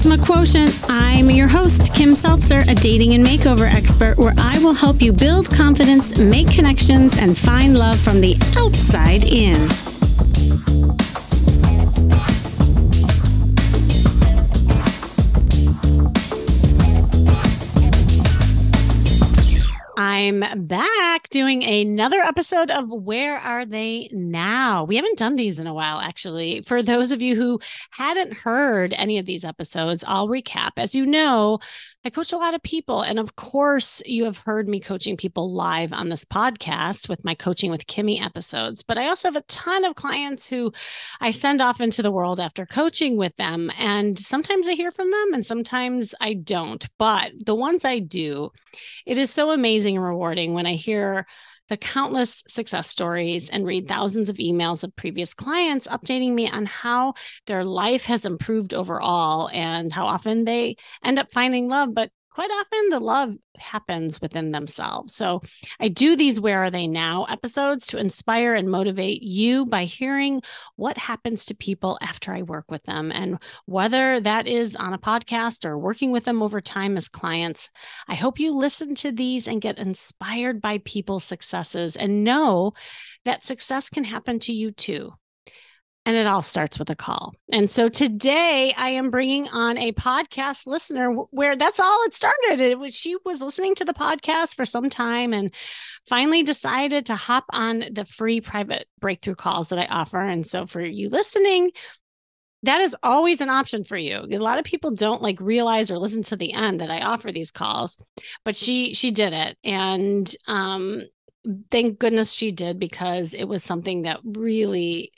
Charisma Quotient. I'm your host, Kim Seltzer, a dating and makeover expert, where I will help you build confidence, make connections, and find love from the outside in. I'm back doing another episode of Where Are They Now? We haven't done these in a while, actually. For those of you who hadn't heard any of these episodes, I'll recap. As you know, I coach a lot of people. And of course, you have heard me coaching people live on this podcast with my Coaching with Kimmy episodes. But I also have a ton of clients who I send off into the world after coaching with them. And sometimes I hear from them and sometimes I don't. But the ones I do, it is so amazing and rewarding when I hear the countless success stories and read thousands of emails of previous clients updating me on how their life has improved overall and how often they end up finding love, but quite often the love happens within themselves. So I do these Where Are They Now episodes to inspire and motivate you by hearing what happens to people after I work with them. And whether that is on a podcast or working with them over time as clients, I hope you listen to these and get inspired by people's successes and know that success can happen to you too. And it all starts with a call. And so today I am bringing on a podcast listener where that's all it started. She was listening to the podcast for some time and finally decided to hop on the free private breakthrough calls that I offer. And so for you listening, that is always an option for you. A lot of people don't realize or listen to the end that I offer these calls, but she did it. And, thank goodness she did, because it was something that really,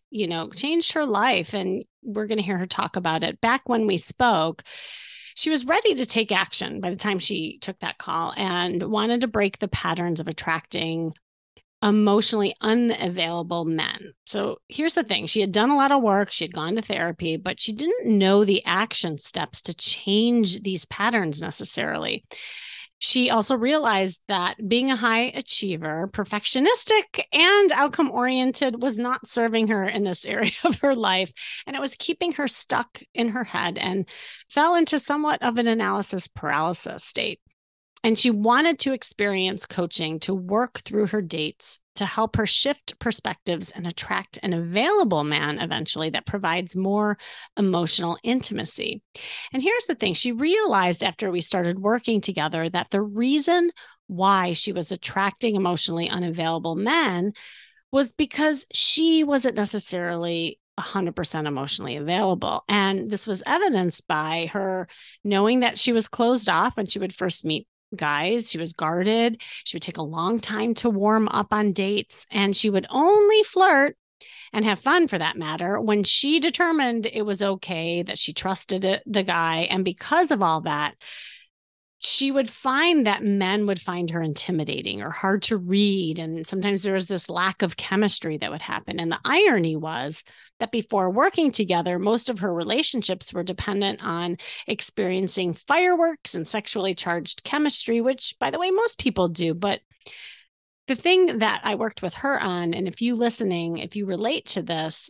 changed her life. And we're going to hear her talk about it. Back when we spoke, she was ready to take action by the time she took that call and wanted to break the patterns of attracting emotionally unavailable men. So here's the thing. She had done a lot of work. She had gone to therapy, but she didn't know the action steps to change these patterns necessarily. She also realized that being a high achiever, perfectionistic, and outcome-oriented was not serving her in this area of her life, and it was keeping her stuck in her head and fell into somewhat of an analysis paralysis state. And she wanted to experience coaching to work through her dates to help her shift perspectives and attract an available man eventually that provides more emotional intimacy. And here's the thing. She realized after we started working together that the reason why she was attracting emotionally unavailable men was because she wasn't necessarily 100% emotionally available. And this was evidenced by her knowing that she was closed off when she would first meet guys. She was guarded. She would take a long time to warm up on dates, and she would only flirt and have fun, for that matter, when she determined it was okay, that she trusted the guy. And because of all that, she would find that men would find her intimidating or hard to read. And sometimes there was this lack of chemistry that would happen. And the irony was that before working together, most of her relationships were dependent on experiencing fireworks and sexually charged chemistry, which, by the way, most people do. But the thing that I worked with her on, and if you relate to this,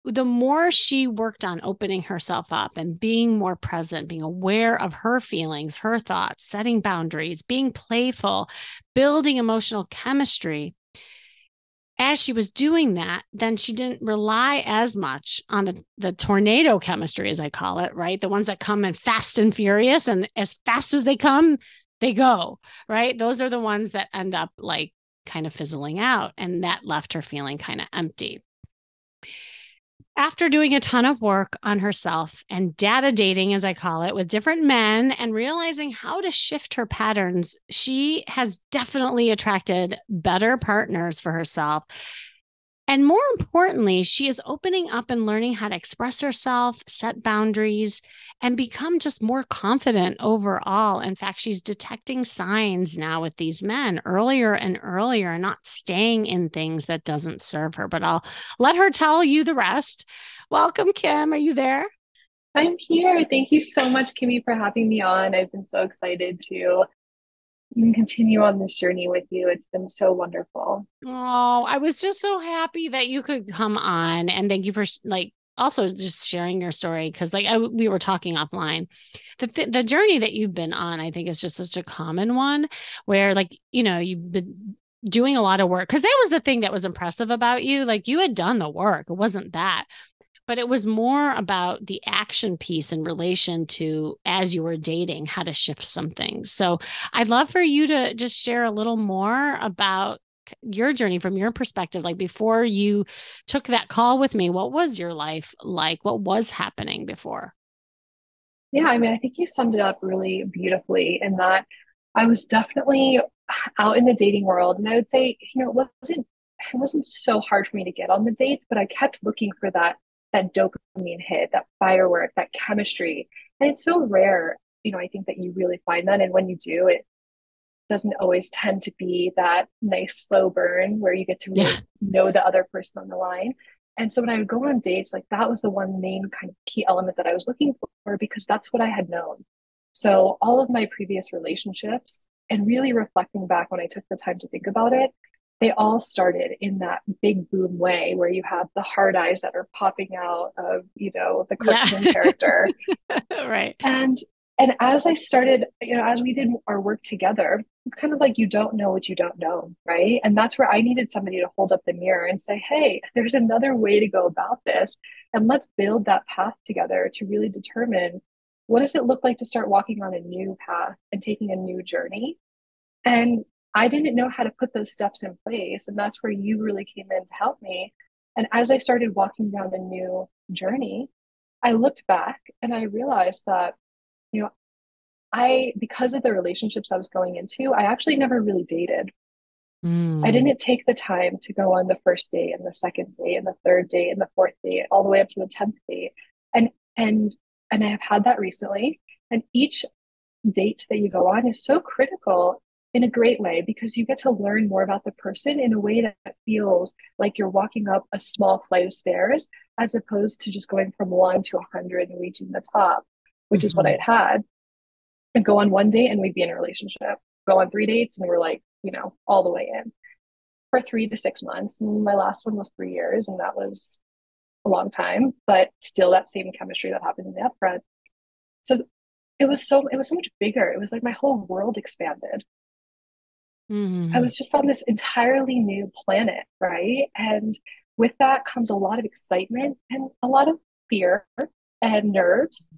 the more she worked on opening herself up and being more present, being aware of her feelings, her thoughts, setting boundaries, being playful, building emotional chemistry, as she was doing that, then she didn't rely as much on the tornado chemistry, as I call it, right? The ones that come in fast and furious, and as fast as they come, they go, right? Those are the ones that end up kind of fizzling out, and that left her feeling kind of empty. After doing a ton of work on herself and data dating, as I call it, with different men and realizing how to shift her patterns, she has definitely attracted better partners for herself. And more importantly, she is opening up and learning how to express herself, set boundaries, and become just more confident overall. In fact, she's detecting signs now with these men earlier and earlier, not staying in things that doesn't serve her. But I'll let her tell you the rest. Welcome, Kim. Are you there? I'm here. Thank you so much, Kimmy, for having me on. I've been so excited to continue on this journey with you. It's been so wonderful. Oh, I was just so happy that you could come on, and thank you for also just sharing your story because like we were talking offline. The journey that you've been on, I think, is just such a common one where like, you've been doing a lot of work because that was the thing that was impressive about you. Like you had done the work. It wasn't that, but it was more about the action piece in relation to as you were dating, how to shift some things. So I'd love for you to just share a little more about your journey from your perspective. Like before you took that call with me, what was your life like? What was happening before? Yeah, I mean, I think you summed it up really beautifully in that I was definitely out in the dating world. And I would say, it wasn't so hard for me to get on the dates, but I kept looking for that dopamine hit, that firework, that chemistry. And it's so rare, I think that you really find that. And when you do, it doesn't always tend to be that nice slow burn where you get to Yeah. really know the other person on the line. And so when I would go on dates, like that was the one main kind of key element that I was looking for because that's what I had known. So all of my previous relationships and really reflecting back when I took the time to think about it, they all started in that big boom way where you have the hard eyes that are popping out of, the Yeah. cartoon character. Right. And and as I started, as we did our work together, it's kind of like you don't know what you don't know, right? And that's where I needed somebody to hold up the mirror and say, hey, there's another way to go about this. And let's build that path together to really determine what does it look like to start walking on a new path and taking a new journey. And I didn't know how to put those steps in place. And that's where you really came in to help me. And as I started walking down the new journey, I looked back and I realized that, you know, because of the relationships I was going into, I actually never really dated. I Mm. didn't take the time to go on the first date and the second date and the third date and the fourth date, all the way up to the 10th date. And, and, and I have had that recently. And each date that you go on is so critical in a great way because you get to learn more about the person in a way that feels like you're walking up a small flight of stairs as opposed to just going from 1 to 100 and reaching the top, which is what Mhm. I'd had. And go on one date and we'd be in a relationship. Go on 3 dates and we're like, all the way in for 3 to 6 months. And my last one was 3 years, and that was a long time, but still that same chemistry that happened in the upfront. So it was so much bigger. It was like my whole world expanded. I Mhm. was just on this entirely new planet, right? And with that comes a lot of excitement and a lot of fear and nerves.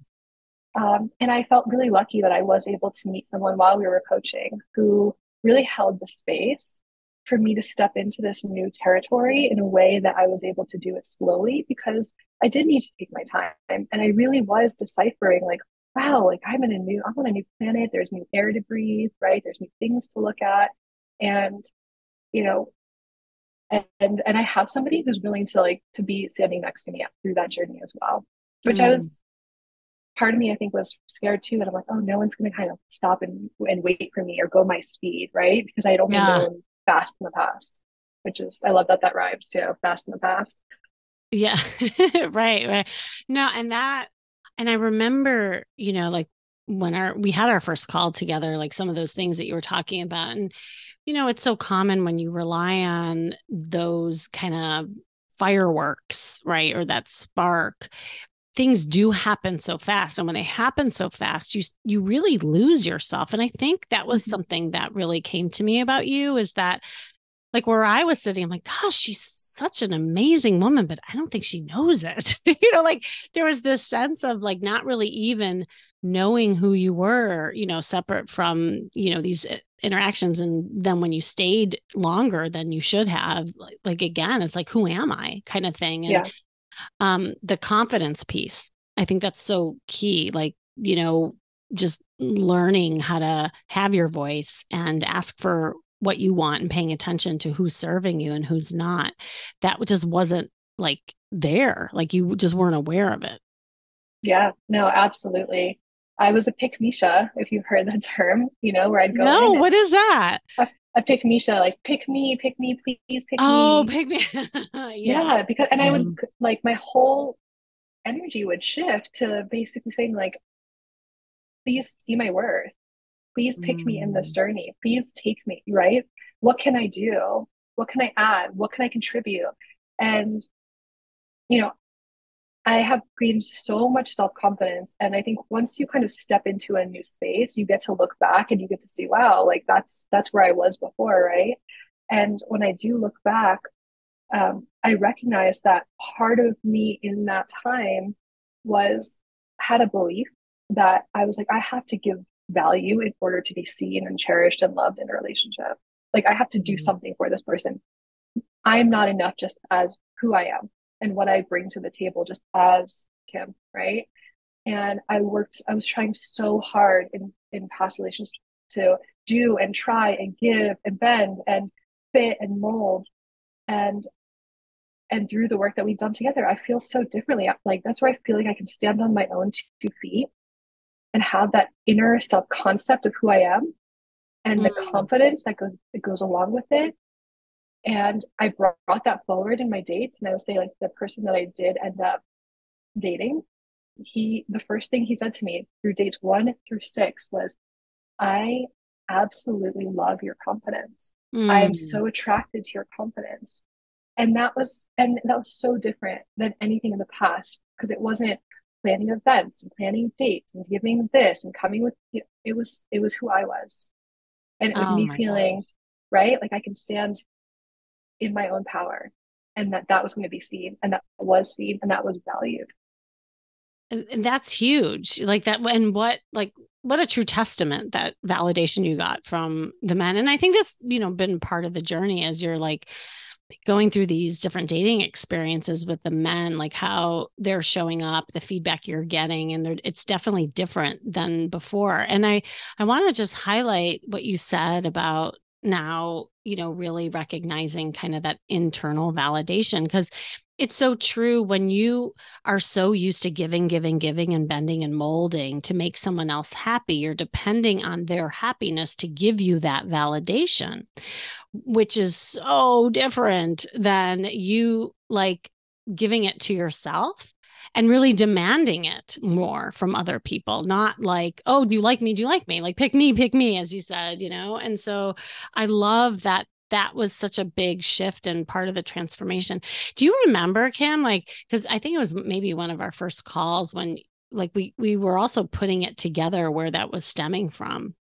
And I felt really lucky that I was able to meet someone while we were coaching who really held the space for me to step into this new territory in a way that I was able to do it slowly because I did need to take my time. And I really was deciphering, like, wow, like I'm on a new planet. There's new air to breathe, right? There's new things to look at. And, you know, and I have somebody who's willing to to be standing next to me through that journey as well, which I Mm. was part of me, I think, was scared too that I'm like, oh, no one's going to kind of stop and wait for me or go my speed, right? Because I had only Yeah. known fast in the past, which is, I love that that rhymes too, fast in the past. Yeah. Right, right. No, and I remember, like when we had our first call together, like some of those things that you were talking about. And, it's so common when you rely on those kind of fireworks, right? Or that spark. Things do happen so fast. And when they happen so fast, you really lose yourself. And I think that was Mm-hmm. something that really came to me about you is that like where I was sitting, I'm like, gosh, she's such an amazing woman, but I don't think she knows it. Like there was this sense of like not really even knowing who you were, separate from, these interactions. And then when you stayed longer than you should have, like again, it's like, who am I kind of thing. And Yeah. the confidence piece, I think that's so key. Like, just learning how to have your voice and ask for what you want and paying attention to who's serving you and who's not. That just wasn't like there. Like you just weren't aware of it. Yeah. No, absolutely. I was a pick Misha, if you've heard the term, where I'd go No, in and what is that? a pick Misha, like, pick me, please pick Oh, me. pygmy. Yeah. Yeah. Because, and I would, Mhm. like, my whole energy would shift to basically saying, like, please see my worth. Please pick me in this Mm. journey. Please take me, right? What can I do? What can I add? What can I contribute? And, you know, I have gained so much self-confidence. And I think once you kind of step into a new space, you get to look back and you get to see, wow, like that's where I was before, right? And when I do look back, I recognize that part of me in that time was had a belief that I was like, I have to give value in order to be seen and cherished and loved in a relationship. Like I have to do Mm. something for this person. I'm not enough just as who I am and what I bring to the table just as Kim, right? And I was trying so hard in past relationships to do and try and give and bend and fit and mold. And through the work that we've done together, I feel so differently. Like that's where I feel like I can stand on my own 2 feet and have that inner self concept of who I am and the Mm. confidence that goes along with it. And I brought that forward in my dates. And I would say, like, the person that I did end up dating, the first thing he said to me through dates 1 through 6 was, I absolutely love your confidence. I am Mm. so attracted to your confidence. And that was so different than anything in the past because it wasn't planning events and planning dates and giving this and coming with it was who I was. And it was Oh me my feeling gosh. right, like I can stand in my own power and that was going to be seen and that was seen and that was valued. And that's huge. Like that, and what a true testament that validation you got from the men. And I think that's, been part of the journey as you're like going through these different dating experiences with the men, like how they're showing up, the feedback you're getting, and it's definitely different than before. And I want to just highlight what you said about now, really recognizing kind of that internal validation because it's so true when you are so used to giving, giving, giving, and bending and molding to make someone else happy, you're depending on their happiness to give you that validation, which is so different than you like giving it to yourself and really demanding it more from other people, not like, oh, do you like me? Do you like me? Like, pick me, as you said, And so I love that that was such a big shift and part of the transformation. Do you remember, Kim? Like, because I think it was maybe one of our first calls when like we were also putting it together where that was stemming from,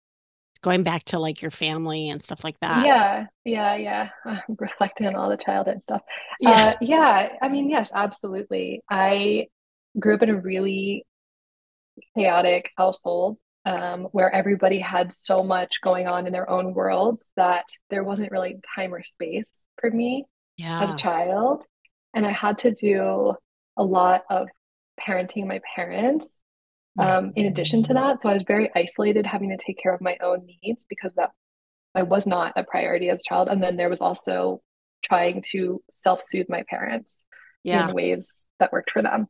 going back to like your family and stuff like that. Yeah. Reflecting on all the childhood stuff. Yeah. Yeah, I mean, yes, absolutely. I grew up in a really chaotic household where everybody had so much going on in their own worlds that there wasn't really time or space for me as a Yeah. child. And I had to do a lot of parenting my parents in addition to that. So I was very isolated, having to take care of my own needs because that I was not a priority as a child. And then there was also trying to self-soothe my parents Yeah. in ways that worked for them.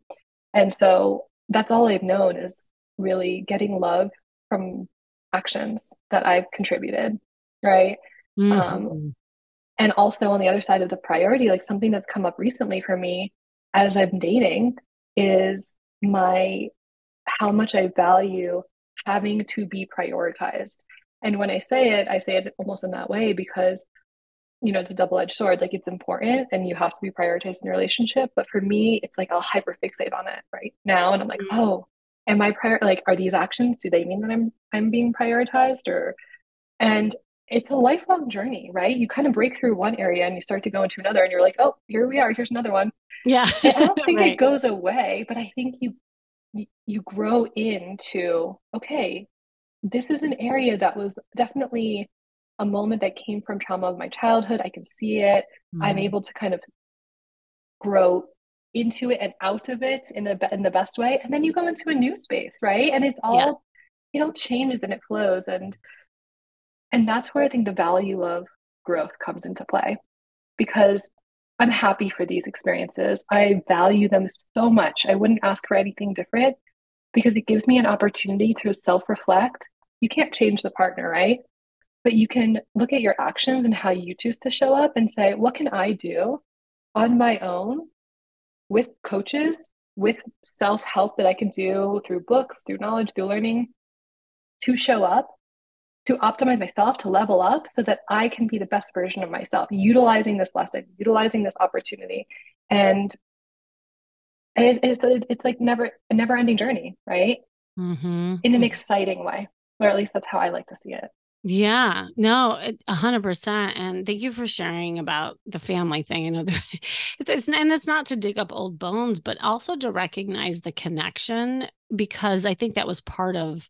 And so that's all I've known is really getting love from actions that I've contributed, right? Um, Hmm. and also on the other side of the priority, like something that's come up recently for me as I'm dating is my how much I value having to be prioritized. And when I say it almost in that way because it's a double-edged sword. Like it's important and you have to be prioritized in your relationship. But for me, it's like I'll hyperfixate on it right now. And I'm like, oh, am I like are these actions, do they mean that I'm being prioritized or and it's a lifelong journey, right? You kind of break through one area and you start to go into another and you're like, oh, here we are, here's another one. Yeah. And I don't think it Right. goes away, but I think you grow into, okay, this is an area that was definitely a moment that came from trauma of my childhood. I can see it. I'm Mm. able to kind of grow into it and out of it in the best way. And then you go into a new space, right? And it's Yeah. all, changes and it flows. And that's where I think the value of growth comes into play because I'm happy for these experiences. I value them so much. I wouldn't ask for anything different because it gives me an opportunity to self reflect. You can't change the partner, right? But you can look at your actions and how you choose to show up and say, what can I do on my own with coaches, with self help that I can do through books, through knowledge, through learning to show up, to optimize myself, to level up so that I can be the best version of myself, utilizing this lesson, utilizing this opportunity. And it's like a never ending journey, right? In an Mm-hmm. exciting way, or at least that's how I like to see it. Yeah, no, 100%. And thank you for sharing about the family thing. I know and it's not to dig up old bones, but also to recognize the connection because I think that was part of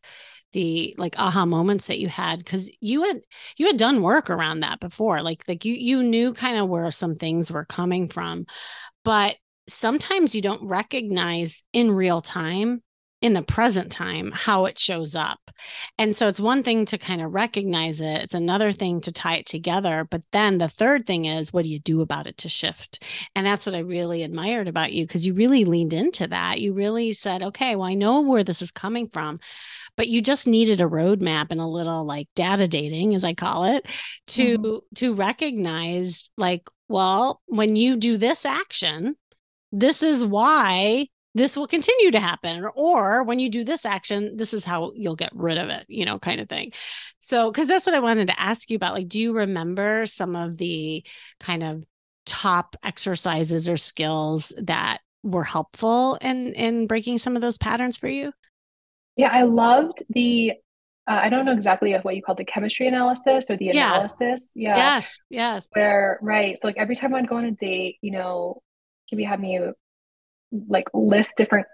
the like aha moments that you had because you had done work around that before. Like you knew kind of where some things were coming from, but sometimes you don't recognize in real time in the present time how it shows up. And so it's one thing to kind of recognize it, it's another thing to tie it together. But then the third thing is, what do you do about it to shift? And that's what I really admired about you because you really leaned into that. You really said, okay, well, I know where this is coming from, but you just needed a roadmap and a little like data dating, as I call it, to Mhm. to recognize like, well, when you do this action, this is why this will continue to happen. Or when you do this action, this is how you'll get rid of it, kind of thing. So, because that's what I wanted to ask you about. Like, do you remember some of the kind of top exercises or skills that were helpful in breaking some of those patterns for you? Yeah, I loved I don't know exactly what you call the chemistry analysis or the Yeah. analysis. Yeah, Yes. Yes. where, right. So, like, every time I'd go on a date, Kimmy had me like list different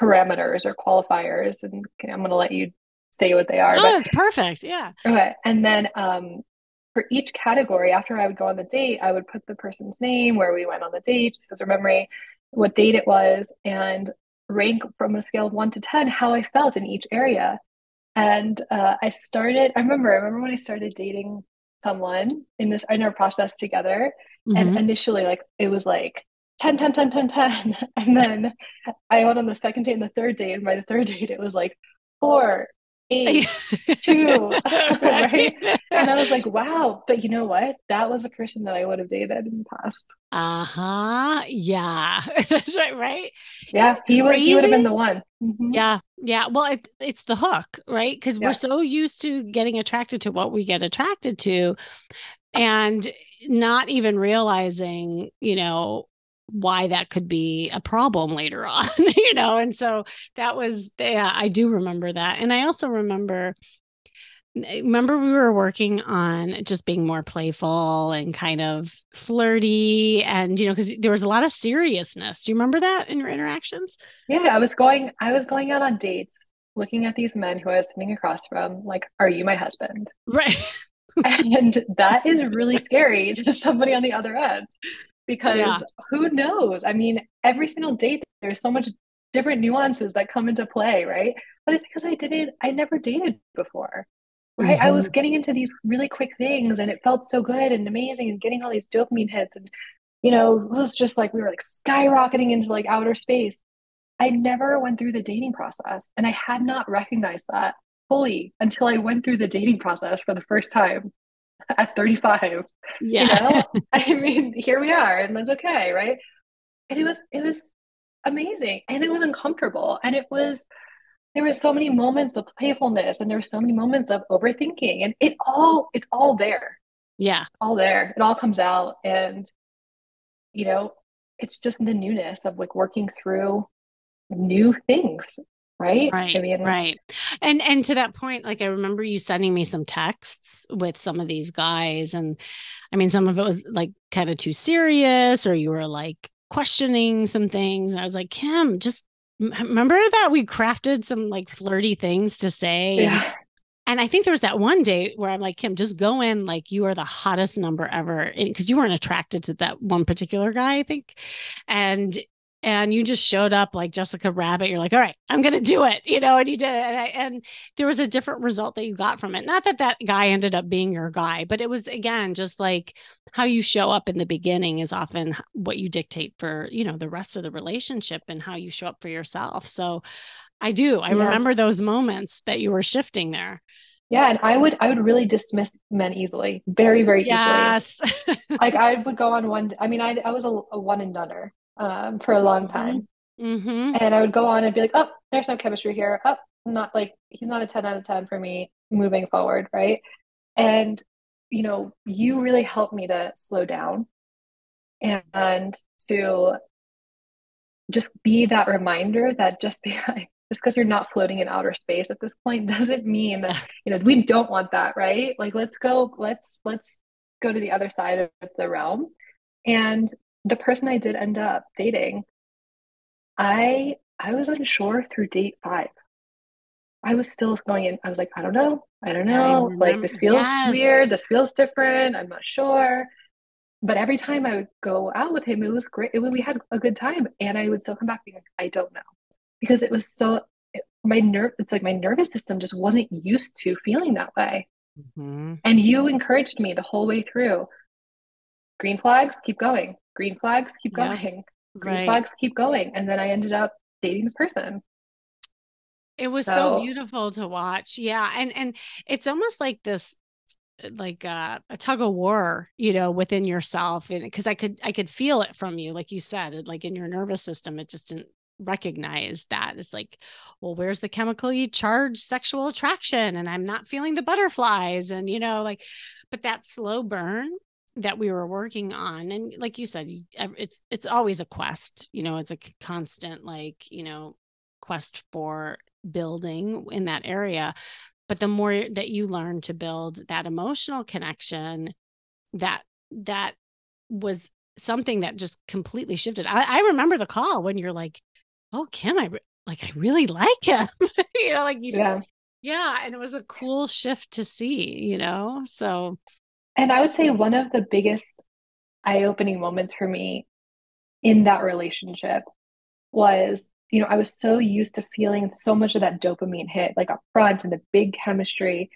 parameters or qualifiers, and okay, I'm going to let you say what they are. Oh, But it's perfect. Yeah. okay, and then for each category, after I would go on the date, I would put the person's name, where we went on the date, just as a memory, what date it was, and rank from a scale of 1 to 10 how I felt in each area. And I remember when I started dating someone in our process together. And Hmm. initially, like, it was like 10, 10, 10, 10, 10. And then I went on the second date and the third date. And by the third date, it was like 4, 8, 2, right? Right. And I was like, wow. But you know what? That was a person that I would have dated in the past. Uh-huh. Yeah. That's right, right? Isn't Yeah, it he would have crazy? been the one. Hmm. Yeah. Yeah. Well, it's the hook, right? Because we're Yeah. so used to getting attracted to what we get attracted to and not even realizing, why that could be a problem later on, And so that was, yeah, I do remember that. And I also remember we were working on just being more playful and kind of flirty and because there was a lot of seriousness. Do you remember that in your interactions? Yeah, I was going out on dates, looking at these men who I was sitting across from, like, are you my husband? Right. And that is really scary to somebody on the other end Yeah. because who knows? I mean, every single date, there's so much different nuances that come into play, right? But it's because I never dated before, right? I was Hmm. getting into these really quick things and it felt so good and amazing and getting all these dopamine hits. And, it was just like we were like skyrocketing into like outer space. I never went through the dating process, and I had not recognized that fully until I went through the dating process for the first time at 35. Yeah. I mean, here we are, and that's okay, right? And it was amazing, and it was uncomfortable, and there was so many moments of playfulness, and there were so many moments of overthinking, and it's all there, Yeah. all there. It all comes out, and you know, it's just the newness of like working through new things, right? I Right, mean, right. And to that point, like I remember you sending me some texts with some of these guys and I mean some of it was like kind of too serious or you were like questioning some things and I was like, "Kim, just remember that we crafted some like flirty things to say yeah, and I think there was that one date where I'm like, Kim, just go in like you are the hottest number ever because you weren't attracted to that one particular guy, I think. And and you just showed up like Jessica Rabbit. You're like, all right, I'm gonna do it, and you did it. And there was a different result that you got from it. Not that that guy ended up being your guy, but it was again just like how you show up in the beginning is often what you dictate for the rest of the relationship and how you show up for yourself. So I yeah, remember those moments that you were shifting there. yeah. And I would really dismiss men easily, very, very easily. Yes. Like I would go on one. I mean, I was a one and doneer for a long Hmm. time, Hmm. and I would go on and be like, oh, there's no chemistry here. Oh, not like he's not a 10 out of 10 for me moving forward, right? And you really helped me to slow down and to just be that reminder that just because you're not floating in outer space at this point doesn't mean that, Yeah. we don't want that, right? Like let's go to the other side of the realm. And the person I did end up dating, I was unsure through date 5. I was still going in. I was like, I don't know. I don't I know. Like, remember. this feels Yes. weird. This feels different. I'm not sure. But every time I would go out with him, it was great. We had a good time. And I would still come back being like, I don't know. Because it was so, it's like my nervous system just wasn't used to feeling that way. Hmm. And you encouraged me the whole way through. Green flags, keep going. Green flags, keep Yep. going. Green Right. flags, keep going. And then I ended up dating this person. It was so So, beautiful to watch. Yeah. And it's almost like this like a tug of war, within yourself. And because I could feel it from you, like you said, like in your nervous system, it just didn't recognize that. It's like, well, where's the chemically charged sexual attraction? And I'm not feeling the butterflies. And like, but that slow burn that we were working on, and like you said, it's always a quest, it's a constant, like, quest for building in that area. But the more that you learn to build that emotional connection, that that was something that just completely shifted. I remember the call when you're like, oh, Kim, I really like him. Like you said. yeah. Yeah, and it was a cool shift to see, so And I would say one of the biggest eye-opening moments for me in that relationship was, I was so used to feeling so much of that dopamine hit, like up front and the big chemistry.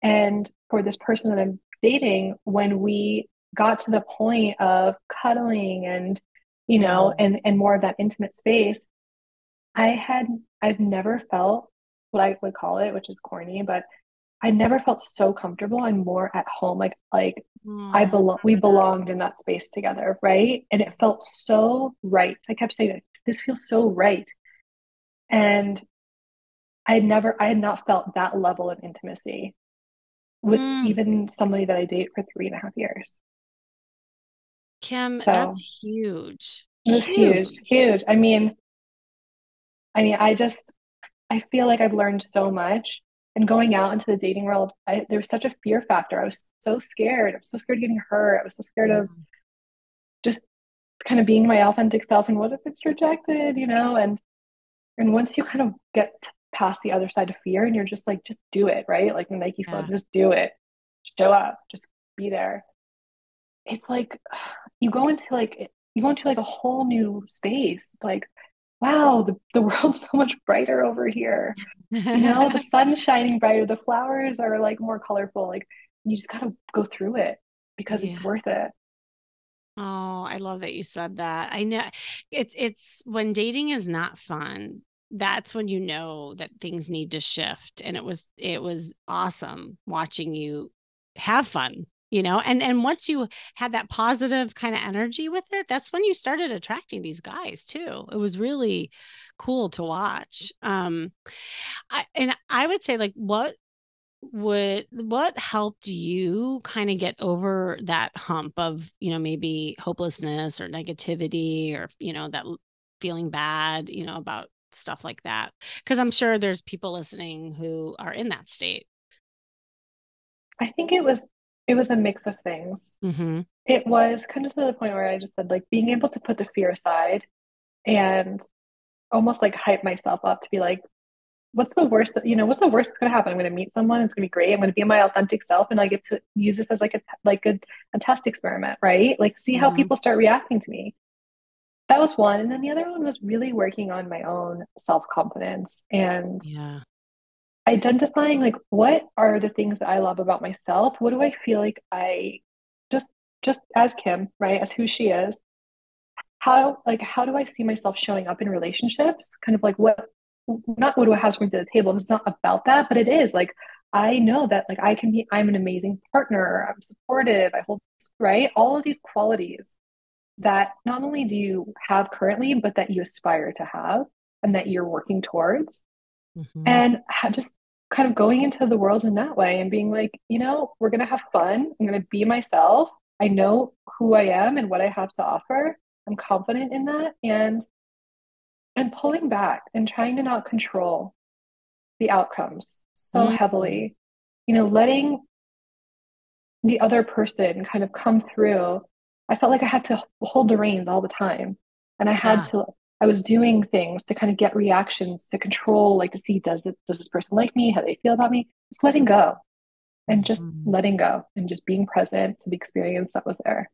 And for this person that I'm dating, when we got to the point of cuddling and, mm, and more of that intimate space, I had, I've never felt what I would call it, which is corny, but I never felt so comfortable and more at home. oh, we belonged in that space together, right? And it felt so right. I kept saying, this feels so right. And I had not felt that level of intimacy with mm, even somebody that I date for 3.5 years. Kim, So that's huge. it was huge, Huge. huge. I feel like I've learned so much. And going out into the dating world, there was such a fear factor. I was so scared. I was so scared of getting hurt. I was so scared of Mm, just kind of being my authentic self. And what if it's rejected, And once you kind of get past the other side of fear and you're just like, just do it, right? Like Nike said, yeah. just do it. Show up, just be there. It's like you go into like a whole new space. It's like, wow, the world's so much brighter over here. The sun's shining brighter, the flowers are like more colorful. Like you just gotta go through it because it's Yeah. worth it. Oh, I love that you said that. I know it's when dating is not fun, that's when you know that things need to shift. And it was awesome watching you have fun, and once you had that positive kind of energy with it, that's when you started attracting these guys too. It was really cool to watch. I would say, like, what helped you kind of get over that hump of, maybe hopelessness or negativity, or that feeling bad, about stuff like that, because I'm sure there's people listening who are in that state. I think it was a mix of things. Mm-hmm. It was kind of to the point where I just said like being able to put the fear aside and almost like hype myself up to be like, what's the worst that's gonna happen? I'm gonna meet someone, it's gonna be great. I'm gonna be my authentic self and I get to use this as a test experiment, right? Like see how Mm-hmm. people start reacting to me. That was one. And then the other one was really working on my own self-confidence and Yeah. identifying like what are the things that I love about myself? What do I feel like I just just as Kim, right? As who she is, how do I see myself showing up in relationships? Kind of like what not what do I have to bring to the table? It's not about that, but it is like I know that like I'm an amazing partner, I'm supportive, I hold right, all of these qualities that not only do you have currently, but that you aspire to have and that you're working towards. Mm-hmm. And just kind of going into the world in that way and being like, we're going to have fun. I'm going to be myself. I know who I am and what I have to offer. I'm confident in that. And and pulling back and trying to not control the outcomes so Mm-hmm. heavily, letting the other person kind of come through. I felt like I had to hold the reins all the time. And Yeah. I was doing things to kind of get reactions to control, like to see, does this person like me? How do they feel about me? Just letting go and just Mhm. letting go and just being present to the experience that was there.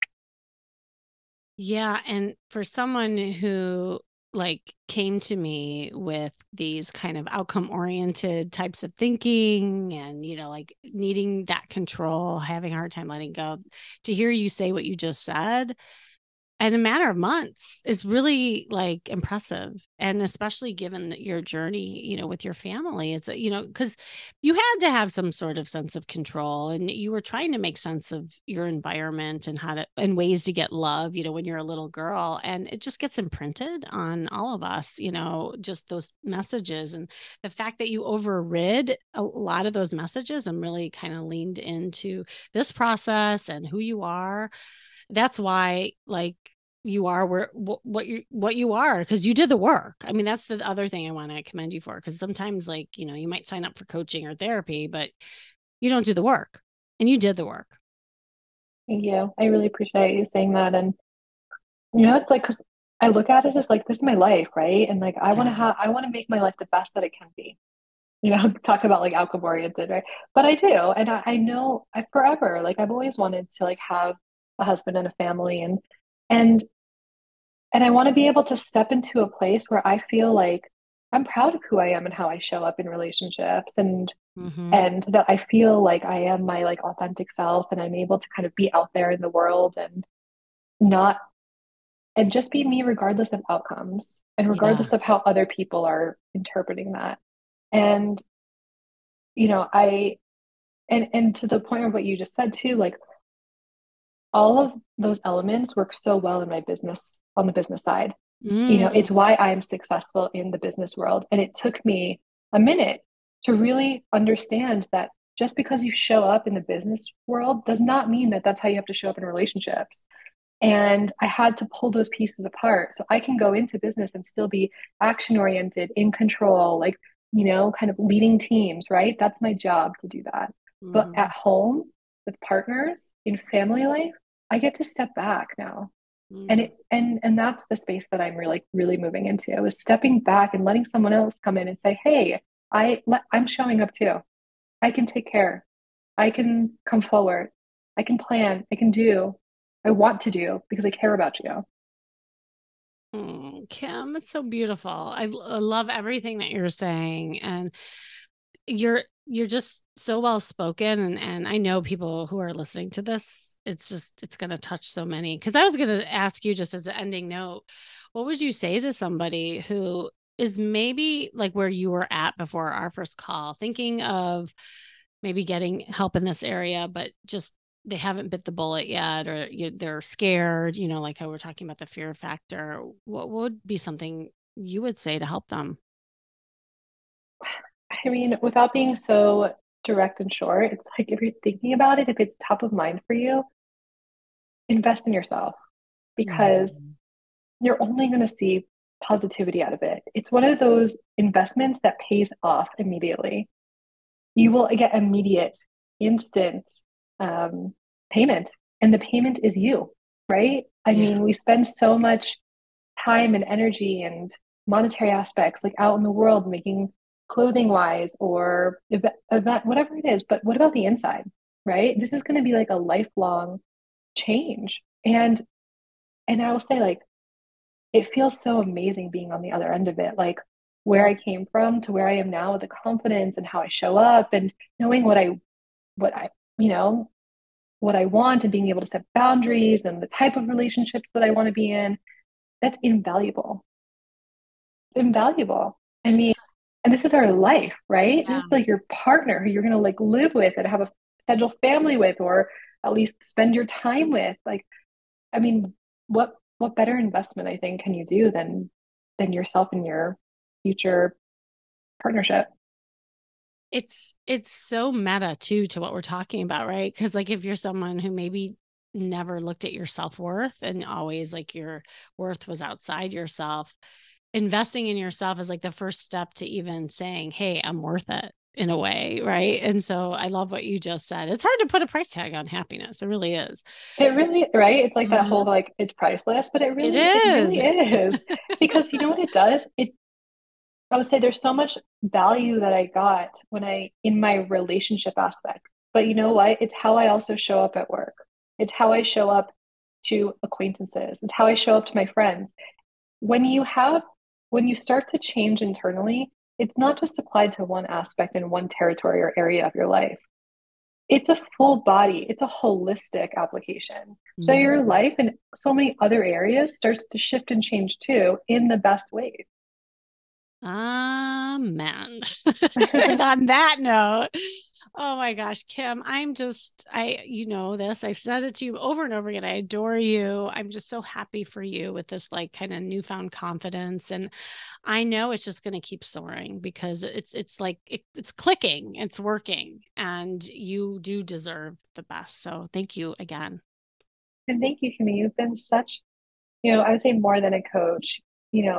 Yeah, and for someone who like came to me with these kind of outcome oriented types of thinking and like needing that control, having a hard time letting go, to hear you say what you just said in a matter of months is really like impressive. And especially given that your journey, with your family, it's, because you had to have some sort of sense of control and you were trying to make sense of your environment and how to, and ways to get love, when you're a little girl. And it just gets imprinted on all of us, just those messages. And the fact that you overrid a lot of those messages and really kind of leaned into this process and who you are, that's why like you are where what you are because you did the work. I mean, that's the other thing I want to commend you for, because sometimes like you might sign up for coaching or therapy but you don't do the work, and you did the work. Thank you. I really appreciate you saying that. And it's like, because I look at it as like, this is my life, right? And like, Yeah. I want to make my life the best that it can be. Talk about like outcome oriented, right? But I do. And I know I forever, like I've always wanted to like have a husband and a family and and I want to be able to step into a place where I feel like I'm proud of who I am and how I show up in relationships Mm-hmm. and that I feel like I am my like authentic self and I'm able to kind of be out there in the world and not and just be me regardless of outcomes and Yeah. regardless of how other people are interpreting that. And I and to the point of what you just said too, like all of those elements work so well in my business on the business side. Mm. It's why I'm successful in the business world. And it took me a minute to really understand that just because you show up in the business world does not mean that that's how you have to show up in relationships. And I had to pull those pieces apart so I can go into business and still be action oriented, in control, like, kind of leading teams, right? That's my job to do that. But Mm-hmm. at home with partners in family life, I get to step back now. And Mm. and that's the space that I'm really moving into. I was stepping back and letting someone else come in and say, "Hey, I'm showing up too. I can take care. I can come forward. I can plan. I can do. I want to do because I care about you." Oh, Kim, it's so beautiful. I love everything that you're saying, and you're just so well spoken, and I know people who are listening to this, it's going to touch so many. Because I was going to ask you, just as an ending note, what would you say to somebody who is maybe like where you were at before our first call, thinking of maybe getting help in this area, but just they haven't bit the bullet yet, or they're scared, like how we're talking about the fear factor. What would be something you would say to help them? I mean, without being so direct and short, it's like if you're thinking about it, if it's top of mind for you, invest in yourself because Mhm. you're only going to see positivity out of it. It's one of those investments that pays off immediately. You will get immediate, instant um, payment, and the payment is you, right? I Yeah. mean, we spend so much time and energy and monetary aspects like out in the world making clothing wise or event, whatever it is. But what about the inside, right? This is going to be like a lifelong change. And I will say, like, it feels so amazing being on the other end of it. Like where I came from to where I am now with the confidence and how I show up and knowing what I, you know, what I want and being able to set boundaries and the type of relationships that I want to be in, that's invaluable. Invaluable. I mean, It's and this is our life, right? This Yeah. is like your partner who you're going to like live with and have a potential family with, or at least spend your time with. Like, I mean, what better investment I think can you do than yourself and your future partnership? It's so meta too to what we're talking about, right? Because like if you're someone who maybe never looked at your self-worth and always like your worth was outside yourself, investing in yourself is like the first step to even saying, hey, I'm worth it in a way. Right. And so I love what you just said. It's hard to put a price tag on happiness. It really is. It really, right? It's like that whole Mm-hmm. like it's priceless, but It it really is. is. Because you know what it does? I would say there's so much value that I got when in my relationship aspect. But you know what? It's how I also show up at work. It's how I show up to acquaintances. It's how I show up to my friends. When you have, when you start to change internally, it's not just applied to one aspect in one territory or area of your life. It's a full body, it's a holistic application. So Mm. your life in so many other areas starts to shift and change too in the best ways. Amen. And on that note, oh my gosh, Kim, you know this. I've said it to you over and over again. I adore you. I'm just so happy for you with this like kind of newfound confidence. And I know it's just going to keep soaring because it's like it's clicking, it's working, and you do deserve the best. So thank you again. And thank you, Kimmy. You've been such, I would say more than a coach,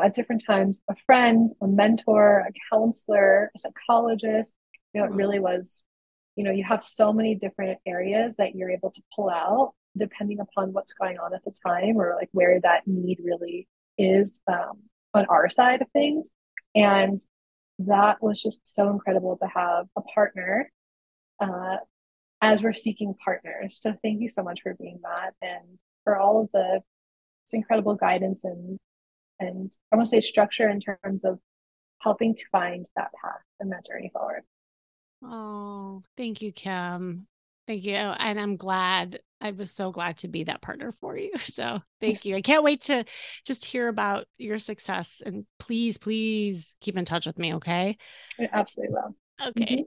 at different times, a friend, a mentor, a counselor, a psychologist. It Oh, really was, you have so many different areas that you're able to pull out depending upon what's going on at the time or like where that need really is on our side of things. And that was just so incredible to have a partner uh, as we're seeking partners. So thank you so much for being that and for all of the incredible guidance and I want to say structure in terms of helping to find that path and that journey forward. oh, thank you, Kim. Thank you. And I'm glad. I was so glad to be that partner for you. So thank you. I can't wait to just hear about your success. And please, please keep in touch with me. Okay. It absolutely will. Okay. Mm-hmm.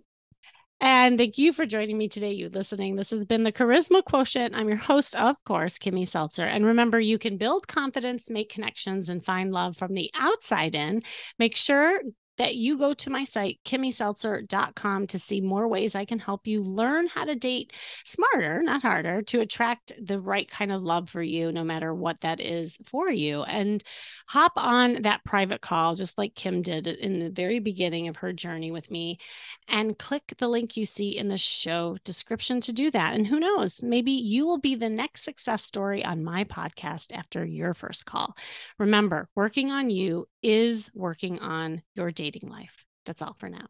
And thank you for joining me today, you listening. This has been the Charisma Quotient. I'm your host, of course, Kimmy Seltzer. And remember, you can build confidence, make connections, and find love from the outside in. Make sure that you go to my site, kimmyseltzer.com, to see more ways I can help you learn how to date smarter, not harder, to attract the right kind of love for you, no matter what that is for you. And hop on that private call, just like Kim did in the very beginning of her journey with me, and click the link you see in the show description to do that. And who knows, maybe you will be the next success story on my podcast after your first call. Remember, working on you is working on your dating life. That's all for now.